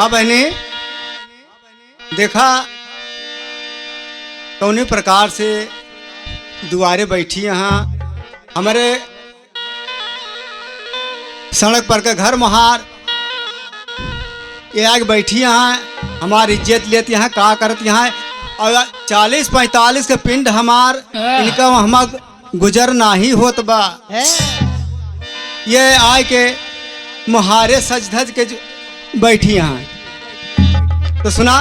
हाँ बहनी, देखा कौने प्रकार से दुआरे बैठी यहाँ हमारे सड़क पर का घर महार ये आगे बैठी यहाँ हमारी इज्जत लेती यहाँ का करती यहाँ और 40-45 के पिंड हमार इनका हम गुजर नाही होत बा। ये आए के मुहारे सज धज के बैठी यहाँ। तो सुना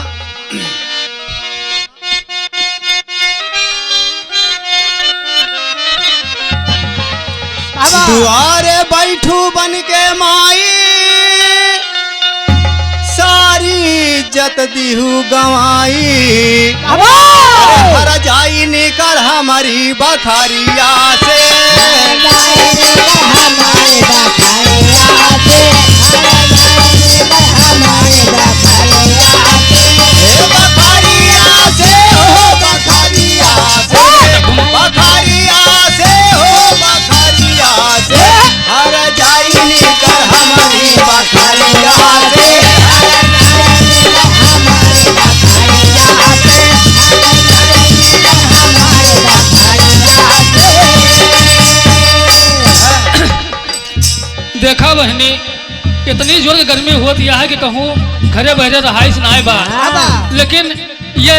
दुआरे बैठू बन के माई सारी इज्जत दीहू गवाई हर जाई निकल हमारी बखरिया से देखा बहनी इतनी जोर गर्मी होती है कि कहूँ घरे बहरे रहाइश ना बा, लेकिन ये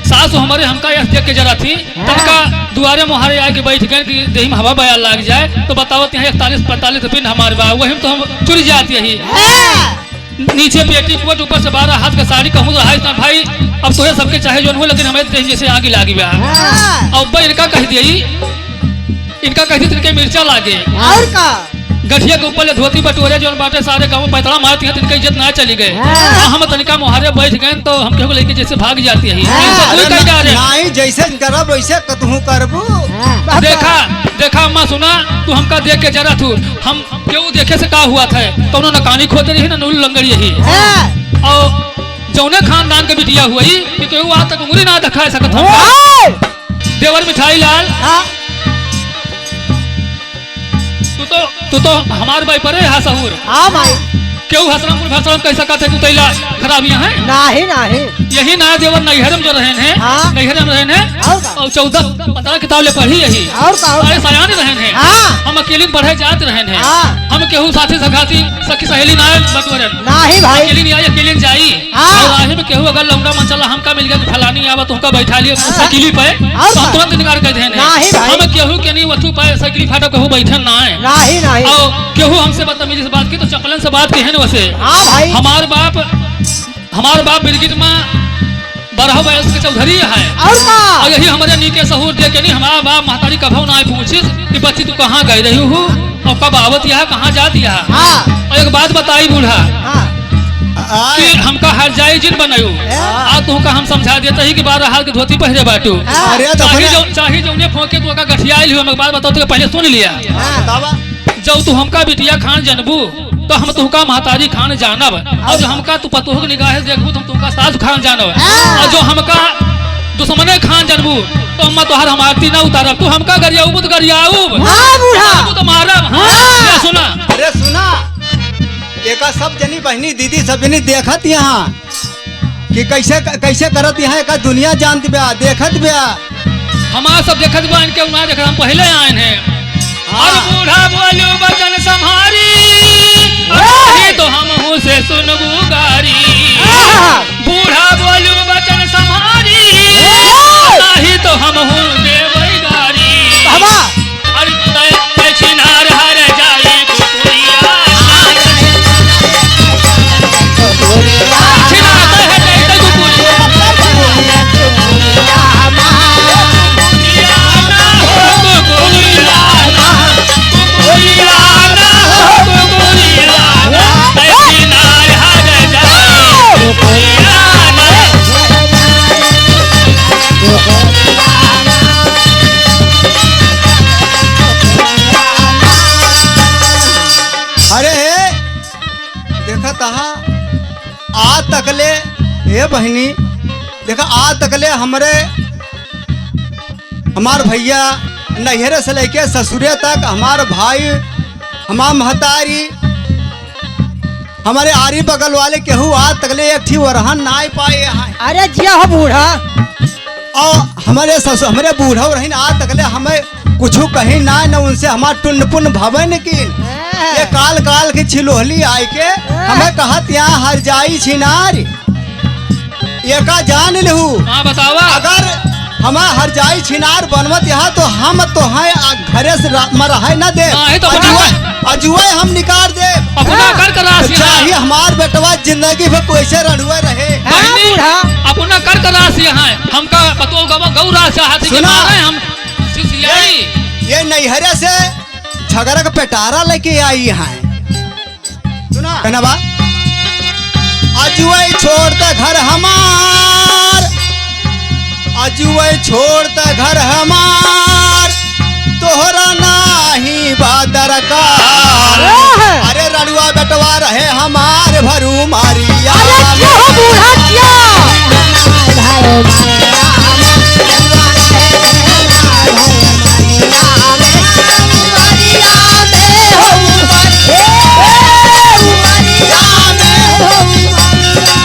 सासु हमारे हमका यह देख के जरा थी तनका दुआरे मुहारे आके बैठ गए कि देही में हवा बया लग जाए तो बताओ 41-45 पिन हमारे बा वही तो हम चुरी जाती है। नीचे पेटी कोट ऊपर से 12 हाथ का साड़ी कहूँ रहाइश ना भाई अब तो सबके चाहे जो हो, लेकिन हमें देही जैसे आगे लागी बा अब इनका कह दी इनका कह दी मिर्चा लागे और का गठिया के ऊपर धोती बटोरे जो बाटे सारे गाँव पैतरा मारती है इनका इज्जत ना चली गए। हम तनिका मुहारे बैठ गए तो हम केहू लेके जैसे भाग जाती है नहीं जैसे करब वैसे कतहू करबू। देखा देखा अम्मा सुना तू हमका देख के जरा तू हम केहू देखे से का हुआ था तो उन्होंने नकानी खोदे रही ना नूल लंगड़ी यही और जौने खानदान के बिटिया हुई कि केहू आज तक उंगली ना दिखा सकत हम देवर मिठाई लाल तू तो हमारे भाई परे है सहूर। हाँ भाई क्यों हसरमपुर भाषा कैसा कहते तू तैला खराबियां हैं नहीं नहीं यही नया देवर नैहरम जो रहे हैं नैहरम रहे हैं और 14-15 किताबें पढ़ी यही और सयान रहे हैं हम अकेले पढ़े जाते रहे हैं हम केहू साथी सगाती सखी सहेली ना बटवरन नहीं भाई अकेले नहीं आई अकेले जाई और राही में केहू अगर लौंडा मन चला हमका मिल गया फलानी आवा तुमका बैठा लिया साइकिली पे हम तुरंत निकाल कर देने हम केहू के नहीं वथु पे साइकिली फाटो केहू बैठन ना है नहीं नहीं और केहू हमसे बदतमीजी से बात की तो चपलन से बात की है वैसे हमार बाप बिरगिट में 12 वर्ष के चौधरी है और यही हमारे नीके सहूर दे के नहीं हमारा बाप महतारी कभू ना पूछिस कि बच्ची तू कहाँ गई रही हूँ और कब आवत यह कहाँ जाती है। और एक बात बताई बूढ़ा कि हमका हर जाई जिन बनायू आ तुमका हम समझा देते ही कि 12 हाल के धोती पहरे बाटू चाहे जौने फोके तू का गठिया लियो मैं बात बताओ तो पहले सुन लिया जब तू हमका बिटिया खान जनबू तो हम तुमका महतारी खान जानब और जो हमका तू पतोह की निगाह देखबू तो तुमका सास खान जानब और जो हमका दुश्मने खान जनबू तो हम तोहर हमारती ना उतारब तू हमका गरियाऊ तो गरियाऊ तो मारब। सुना अरे सुना एक सब जनी बहनी दीदी सब जनी देखत यहाँ कि कैसे करत यहाँ एक दुनिया जानती बा देखत बा हमारा सब देखत बा इनके उना देख हम पहले आए हैं और बूढ़ा बोलू बचन संहारी तो हम हूँ से सुनबू गारी बूढ़ा बोलू बचन संहारी नहीं तो हम हूँ देवई गारी और छिनार हर जाए तकले हे बहनी देखा आज तकले हमार भैया नैहरे से लेके ससुरे तक हमार भाई हमार महतारी हमारे आरी बगल वाले केहू आज तकले एक थी वरहन ना पाए हैं। अरे जिया हो बूढ़ा। और हमारे ससुर हमारे बूढ़ा रहीन आज तकले हमें कुछ कहीं ना न उनसे हमार टुन पुन भवे निकिन ये काल काल की छिलोहली आई के हमें कहत यहाँ हर जाई छिनार ये का जान लहू। हाँ बतावा। अगर हमें हर जाई छिनार बनवत यहाँ तो हम तो हैं घरे से मरहे न दे हाँ, तो अजुए हम निकाल दे अपना कर करासी चाहिए हमार बेटवा जिंदगी भर कैसे रड़ुए रहे। अपना कर करासी है हमका पतो गौरा से हाथी के मारे हम सिसियाई ये नैहरे से झगड़ा का पेटारा लेके आई है। सुना कहना बा अजुए छोड़ता घर हमार अजुए छोड़ता घर हमार तोहरा नाही बादर का। अरे रड़ुआ बेटवा रहे हमार भरू मारिया।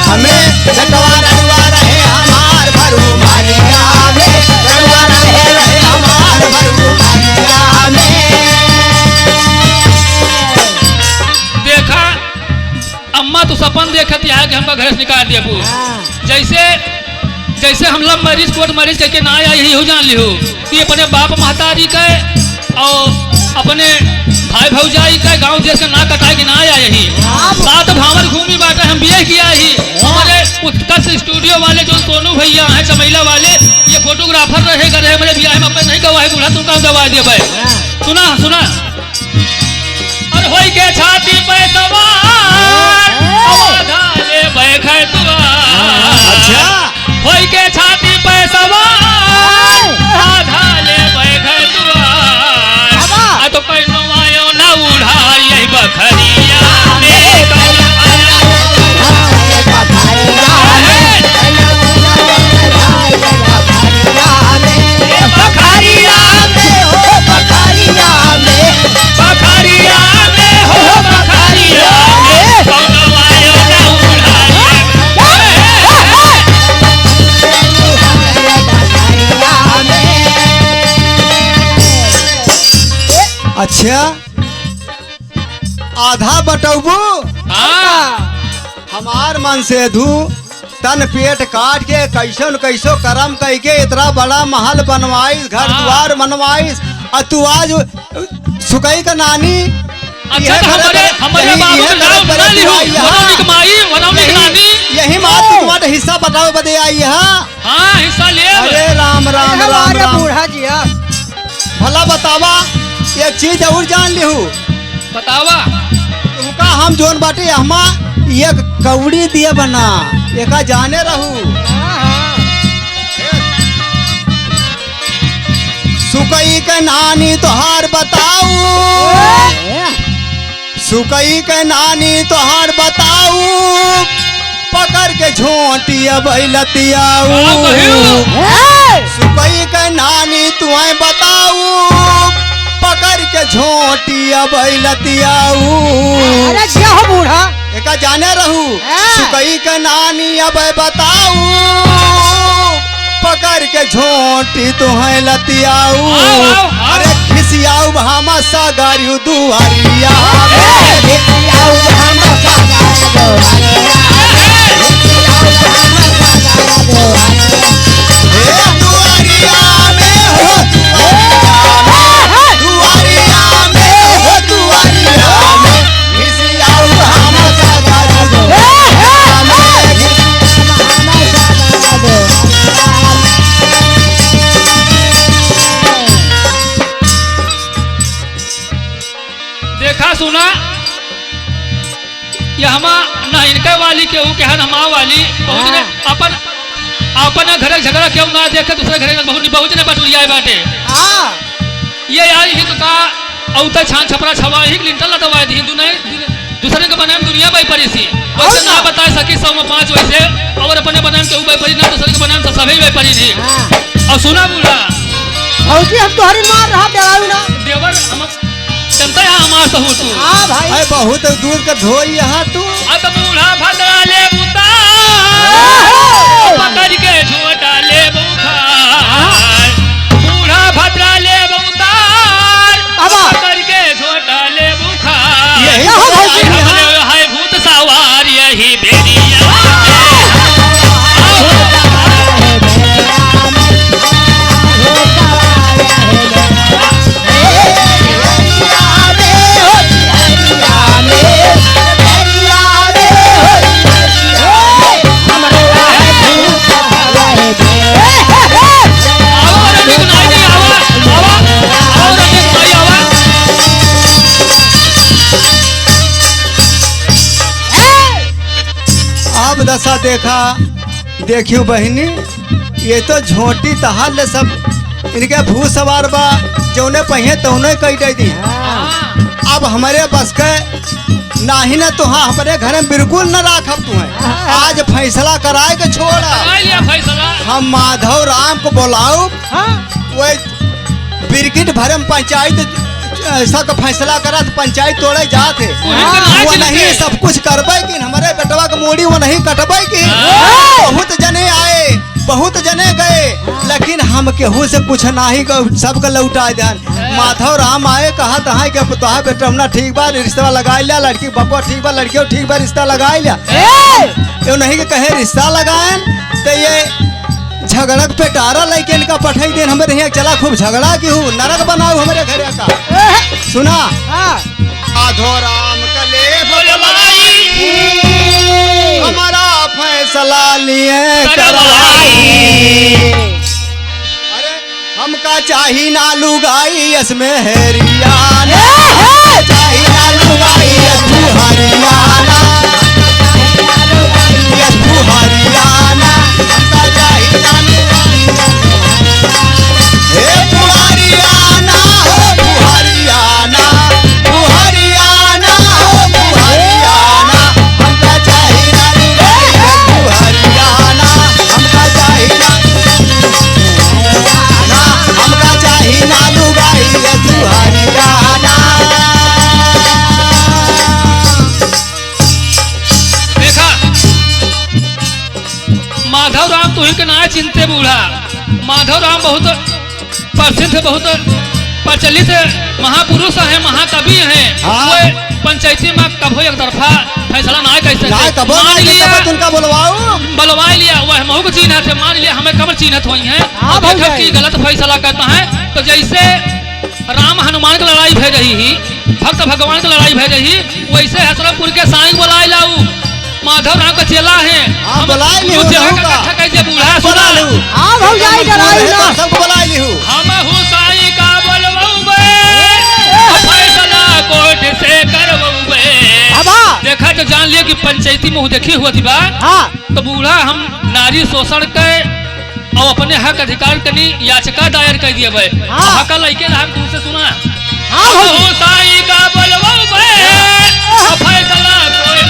हमें बेटवा रड़ुआ रहे हमार भरू मारिया में रड़ुआ रहे हमार भरू मारिया में। देखा अम्मा तो सपन देखत है कि हमका घर से निकाल दिया बू जैसे जैसे हम लव मैरिज कोर्ट मैरिज करके ना आई ही हो जान लियो कि अपने बाप महतारी के और अपने भाई भौजाई के गांव देश के ना कटाए के ना आया यही सात भावर घूमी बाटे हम बिये किया ही हमारे उत्कर्ष स्टूडियो वाले जो सोनू भैया हैं चमैला वाले ये फोटोग्राफर रहेगा रहे मेरे बियाह में अपने नहीं गवाए बूढ़ा तुम कहाँ गवा दिए भाई। सुना सुना और होई के छाती पे सवार आधा ले बैठे दुआर। अच्छा होई के छाती पे सवार आधा ले बैठे दुआर। आ तो कैनो आयो ना उड़ार यही बखरिया में अच्छा आधा बटौबू हमार मन से धू तन पेट काट के कैसन कैसो करम कह के इतना बड़ा महल बनवाइस घर द्वार बनवाइस और तू आज सुकई का नानी। अच्छा तो हमारे बाबू के नाम बना लियो वरौनी के माई वरौनी के नानी यही बात तुम्हारा हिस्सा बताओ बदे आई है। हाँ हिस्सा ले। अरे राम राम राम राम बूढ़ा जिया भला बतावा एक चीज और जान लिहू बतावा तुमका हम जोन बाटे हमा एक कौड़ी दिए बना एका जाने रहू सुकई के नानी तोहार बताऊ सुकई के नानी तोहार बताऊ पकड़ के झोंटिया बैलतियाऊ सुकई के नानी तुम्हें बताऊ पकड़ के झोंटिया बैलतियाऊ। अरे क्या हो बूढ़ा एका जाने रहू सुकई के नानी अब बताऊ पकड़ के झोंटी तुम्हें लतियाऊ। अरे खिसियाऊ भामा सागारियू दुआरिया देखा सुना ये हमा ना इनके वाली केहू के हन हमा वाली बहुत ने अपन अपन घर झगड़ा केहू ना देखे दूसरे घर बहुत ने बटुरिया बाटे। ये आई ही तो का औता छान छपरा छवा ही लिंटल दवाई दी हिंदू ने दूसरे के बनाम दुनिया बाई परी सी वैसे ना बता सकी 100 में 5 वैसे और अपने बनाम केहू बाई परी ना दूसरे के बनाम तो सभी बाई परी थी। और सुना बूढ़ा भौजी हम तोहरी मार रहा देवाऊ ना देवर हम जनता है हमार सहूर तू हाँ भाई अरे बहुत दूर का धोई यहाँ तू अब बूढ़ा भद्रा ले बुता पकड़ के झोटा ले बुखार बूढ़ा भद्रा ले बुतार पकड़ के झोटा ले बुखार यही है भूत सवार यही बेरिया अब दशा देखा देखियो बहनी ये तो झोटी तहार ले सब इनके भू सवार बा जौने पहिए तौने कई दे दी अब हमारे बस के नाही न तुहा हमारे घर में बिल्कुल न राखब तुम्हें आज फैसला कराए के छोड़ा लिया फैसला हम माधव राम को बुलाऊ हाँ वो बिरकिट भरम पंचायत ऐसा का फैसला करा तो पंचायत तोड़े जाते वो नहीं सब कुछ करबे कि हमारे बेटवा के मोड़ी वो नहीं कटबे कि बहुत जने आए बहुत जने गए लेकिन हम केहू से कुछ नहीं सबके लौटा देन माधव राम आए कहा तहा के तोहा बेटा हमना ठीक बा रिश्ता लगा लिया लड़की बबुआ ठीक बा लड़कियों ठीक बा रिश्ता लगा लिया यो नहीं के कहे रिश्ता लगाएन तो ये झगड़क पे डारा लेके इनका पठाई देन हमारे यहाँ चला खूब झगड़ा की हूँ नरक बनाऊ हमारे घर का सुना हाँ माधव राम कले हमारा फैसला लिए करवाई अरे हमका चाही ना लुगाई इसमें हरियाणा चाही ना लुगाई तू हरियाणा तू हरियाणा हमका चाही ना लुगाई हे तू हरियाणा हो तू हरियाणा तू हरियाणा हो तू हरियाणा हमका चाही ना लुगाई तू हरियाणा हमका चाही ना हमका चाही ना लुगाई तू हरियाणा देखा माधव राम तू ही के ना चिंते बूढ़ा माधव राम बहुत प्रसिद्ध बहुत प्रचलित महापुरुष है महाकवि है हाँ। वो पंचायती में कभो एक तरफा फैसला ना कैसे ना कबो मान ना लिया कबो तुमका बुलवाओ बलवा लिया वह महू को चिन्ह थे मान लिया हमें कबर चिन्हत हुई है हाँ, और देखा भाई। कि गलत फैसला करता है तो जैसे राम हनुमान की लड़ाई भय रही ही भक्त भगवान की लड़ाई भय रही वैसे हसरमपुर के साईं बुलाए लाऊ माधव राम का चेला है हाँ, बुलाए लिहू, तू चेला रहू का का। कट्ठा कैसे बूढ़ा बुला सुना लू हाँ भौजाई डराई ना सबको बुला लिहू हम हूँ साईं का बोलबे फैसला कोर्ट से करबे हवा देखा तो जान लिया कि पंचायती मुँह देखी हुआ थी बा हाँ तो बूढ़ा हम नारी शोषण के और अपने हक अधिकार के लिए याचिका दायर कर दिए भाई हाँ। हक लइके हम तुमसे सुना हाँ हम हूँ साईं का बोलबे फैसला कोर्ट